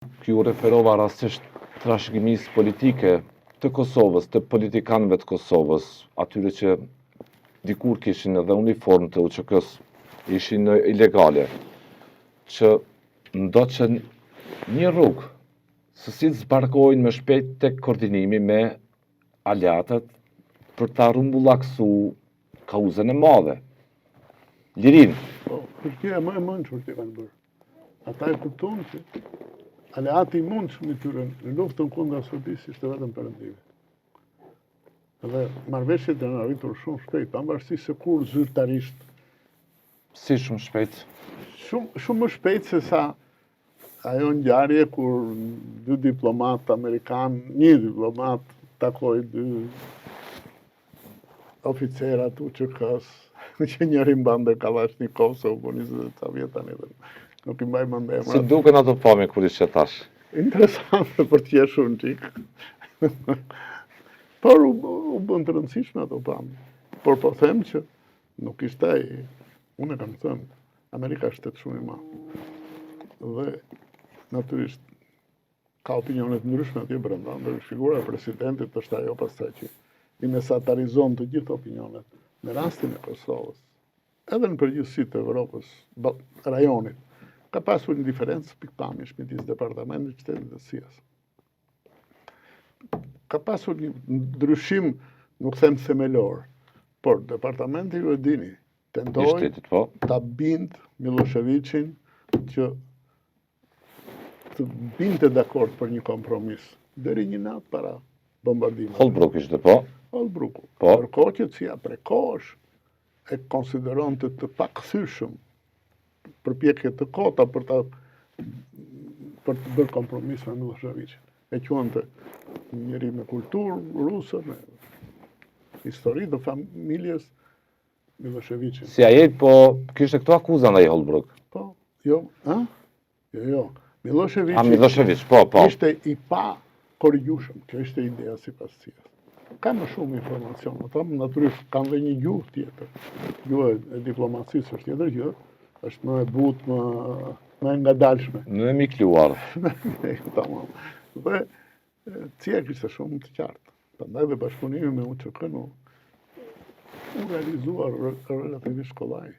Ky u referova rastisht trashëgimisë politike të Kosovës, të politikanëve të Kosovës, atyre që dikur kishin edhe uniformë të UÇK-s, ishin ilegale, që ndoqën një rrugë, se si të zbarkojnë më shpejt tek koordinimi me aleatët për ta rrumbullaksu kauzën e madhe. Lirin. Po, Turqia më e mençur që kanë bërë. Ata e kupton që aleati i mundshëm i tyre në luftën kundër Serbisë ishte vetëm perëndimi. Dhe marrëveshjet janë arritur shumë shpejt, pavarësisht se kur zyrtarisht. Si shumë shpejt? Shumë më shpejt se sa ajo ngjarje kur dy diplomat amerikanë, një diplomat takoi dy oficerat UÇK-s, që njëri mbante Kalashnikov se u po 20 vjet tani. Nuk i mbaj mend emrat. Si duken ato pamje kur ishe tash? Interesante për të qeshur në qik. Por u bën të rëndësishme ato pamje. Por po them që nuk ishte ai, unë e kam thënë, Amerika është shtet shumë i madh. Dhe natyrisht ka opinionet ndryshme atje brenda, ndër figura e presidentit është ajo pastaj që i mesatarizon të gjithë opinionet në rastin e Kosovës. Edhe në përgjithësi të Evropës, rajonit, ka pasur një diferencë pikpamjesh midis departamentit të shtetit dhe SIA-s. Ka pasur një ndryshim, nuk them themelor, por departamenti, ju e dini, tentoi ta bind Miloševićin që të binte dakord për një kompromis deri një natë para bombardimit. Holbrooke ishte, po? Holbrooku. Po. Ndërkohë që CIA prekosh e konsideronte të pakëthyeshëm përpjekje të kota për të bërë kompromis me Miloševićin. E quante një njeri me kulturë ruse, me histori të familjes Miloševićin. CIA po kishte këto akuza ndaj Holbrooke. Po, jo, Jo. Milošević, po. Ishte i pa korrigjueshëm. Kjo ishte ideja sipas CIA-s. Ka më shumë informacion, ata natyrisht kanë dhe një gjuhë tjetër. Gjuhë e diplomacisë është tjetër gjë, është më e butë, më e ngadalshme. Në e mikluar. Tamam. Dhe CIA kishte shumë të qartë. Prandaj dhe bashkëpunimi me UÇK-n u realizuar relativisht kollaj.